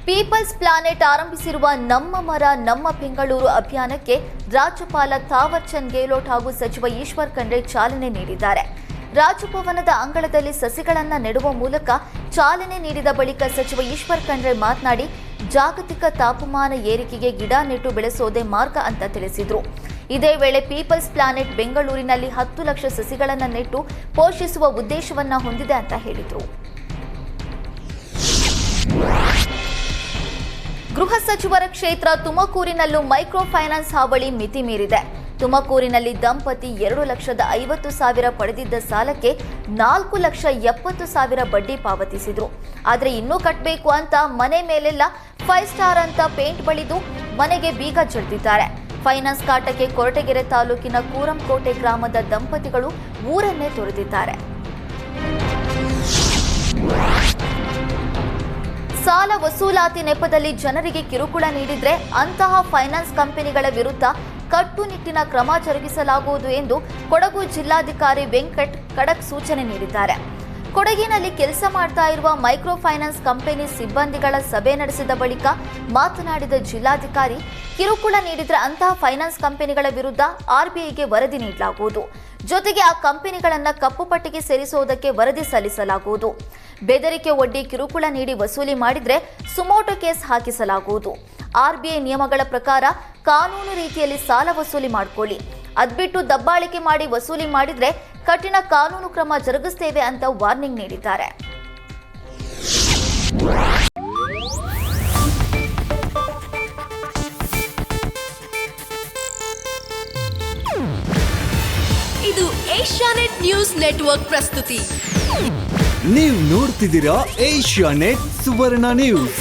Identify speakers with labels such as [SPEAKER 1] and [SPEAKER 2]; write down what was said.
[SPEAKER 1] People's planet ಆರಂಭಿಸಿರುವ ನಮ್ಮ ಮರ ನಮ್ಮ ಬೆಂಗಳೂರು ಅಭಿಯಾನಕ್ಕೆ ರಾಜ್ಯಪಾಲ ಥಾವರ್ ಚಂದ್ ಗೆಹ್ಲೋಟ್ ಹಾಗೂ ಸಚಿವ ಈಶ್ವರ್ ಖಂಡ್ರೆ ಚಾಲನೆ ನೀಡಿದ್ದಾರೆ. ರಾಜಭವನದ ಅಂಗಳದಲ್ಲಿ ಸಸಿಗಳನ್ನು ನೆಡುವ ಮೂಲಕ ಚಾಲನೆ ನೀಡಿದ ಬಳಿಕ ಸಚಿವ ಈಶ್ವರ್ ಖಂಡ್ರೆ ಮಾತನಾಡಿ, ಜಾಗತಿಕ ತಾಪಮಾನ ಏರಿಕೆಗೆ ಗಿಡ ನೆಟ್ಟು ಬೆಳೆಸೋದೇ ಮಾರ್ಗ ಅಂತ ತಿಳಿಸಿದರು. ಇದೇ ವೇಳೆ ಪೀಪಲ್ಸ್ ಪ್ಲಾನೆಟ್ ಬೆಂಗಳೂರಿನಲ್ಲಿ 10 ಲಕ್ಷ ಸಸಿಗಳನ್ನು ನೆಟ್ಟು ಪೋಷಿಸುವ ಉದ್ದೇಶವನ್ನ ಹೊಂದಿದೆ ಅಂತ ಹೇಳಿದರು. ಗೃಹ ಸಚಿವರ ಕ್ಷೇತ್ರ ತುಮಕೂರಿನಲ್ಲೂ ಮೈಕ್ರೋ ಫೈನಾನ್ಸ್ ಹಾವಳಿ ಮಿತಿ ಮೀರಿದೆ. ತುಮಕೂರಿನಲ್ಲಿ ದಂಪತಿ 2,50,000 ಪಡೆದಿದ್ದ ಸಾಲಕ್ಕೆ 4,70,000 ಬಡ್ಡಿ ಪಾವತಿಸಿದ್ರು. ಆದರೆ ಇನ್ನೂ ಕಟ್ಟಬೇಕು ಅಂತ ಮನೆ ಮೇಲೆಲ್ಲ 5 ಸ್ಟಾರ್ ಅಂತ ಪೇಂಟ್ ಬಳಿದು ಮನೆಗೆ ಬೀಗ ಜಡಿದಿದ್ದಾರೆ. ಫೈನಾನ್ಸ್ ಕಾಟಕ್ಕೆ ಕೊರಟಗೆರೆ ತಾಲೂಕಿನ ಕೂರಂಕೋಟೆ ಗ್ರಾಮದ ದಂಪತಿಗಳು ಊರನ್ನೇ ತೊರೆದಿದ್ದಾರೆ. ಸಾಲ ವಸೂಲಾತಿ ನೆಪದಲ್ಲಿ ಜನರಿಗೆ ಕಿರುಕುಳ ನೀಡಿದ್ರೆ ಅಂತಹ ಫೈನಾನ್ಸ್ ಕಂಪನಿಗಳ ವಿರುದ್ಧ ಕಟ್ಟುನಿಟ್ಟಿನ ಕ್ರಮ ಜರುಗಿಸಲಾಗುವುದು ಎಂದು ಕೊಡಗು ಜಿಲ್ಲಾಧಿಕಾರಿ ವೆಂಕಟ್ ಖಡಕ್ ಸೂಚನೆ ನೀಡಿದ್ದಾರೆ. ಕೊಡಗಿನಲ್ಲಿ ಕೆಲಸ ಮಾಡ್ತಾ ಇರುವ ಮೈಕ್ರೋ ಫೈನಾನ್ಸ್ ಕಂಪನಿ ಸಿಬ್ಬಂದಿಗಳ ಸಭೆ ನಡೆಸಿದ ಬಳಿಕ ಮಾತನಾಡಿದ ಜಿಲ್ಲಾಧಿಕಾರಿ, ಕಿರುಕುಳ ನೀಡಿದ್ರೆ ಅಂತಹ ಫೈನಾನ್ಸ್ ಕಂಪನಿಗಳ ವಿರುದ್ಧ ಆರ್ಬಿಐಗೆ ವರದಿ ನೀಡಲಾಗುವುದು. ಜೊತೆಗೆ ಆ ಕಂಪನಿಗಳನ್ನು ಕಪ್ಪು ಪಟ್ಟಿಗೆ ಸೇರಿಸುವುದಕ್ಕೆ ವರದಿ ಸಲ್ಲಿಸಲಾಗುವುದು. ಬೆದರಿಕೆ ಒಡ್ಡಿ ಕಿರುಕುಳ ನೀಡಿ ವಸೂಲಿ ಮಾಡಿದ್ರೆ ಸುಮೋಟೋ ಕೇಸ್ ಹಾಕಿಸಲಾಗುವುದು. ಆರ್ಬಿಐ ನಿಯಮಗಳ ಪ್ರಕಾರ ಕಾನೂನು ರೀತಿಯಲ್ಲಿ ಸಾಲ ವಸೂಲಿ ಮಾಡಿಕೊಳ್ಳಿ. ಅದ್ಬಿಟ್ಟು ದಬ್ಬಾಳಿಕೆ ಮಾಡಿ ವಸೂಲಿ ಮಾಡಿದ್ರೆ ಕಠಿಣ ಕಾನೂನು ಕ್ರಮ ಜರುಗಿಸುತ್ತೇವೆ ಅಂತ ವಾರ್ನಿಂಗ್ ನೀಡಿದ್ದಾರೆ.
[SPEAKER 2] ಇದು ಏಷ್ಯಾನೆಟ್ ನ್ಯೂಸ್ ನೆಟ್ವರ್ಕ್ ಪ್ರಸ್ತುತಿ.
[SPEAKER 3] ನೀವು ನೋಡ್ತಿದ್ದೀರಾ ಏಷ್ಯಾನೆಟ್ ಸುವರ್ಣ ನ್ಯೂಸ್.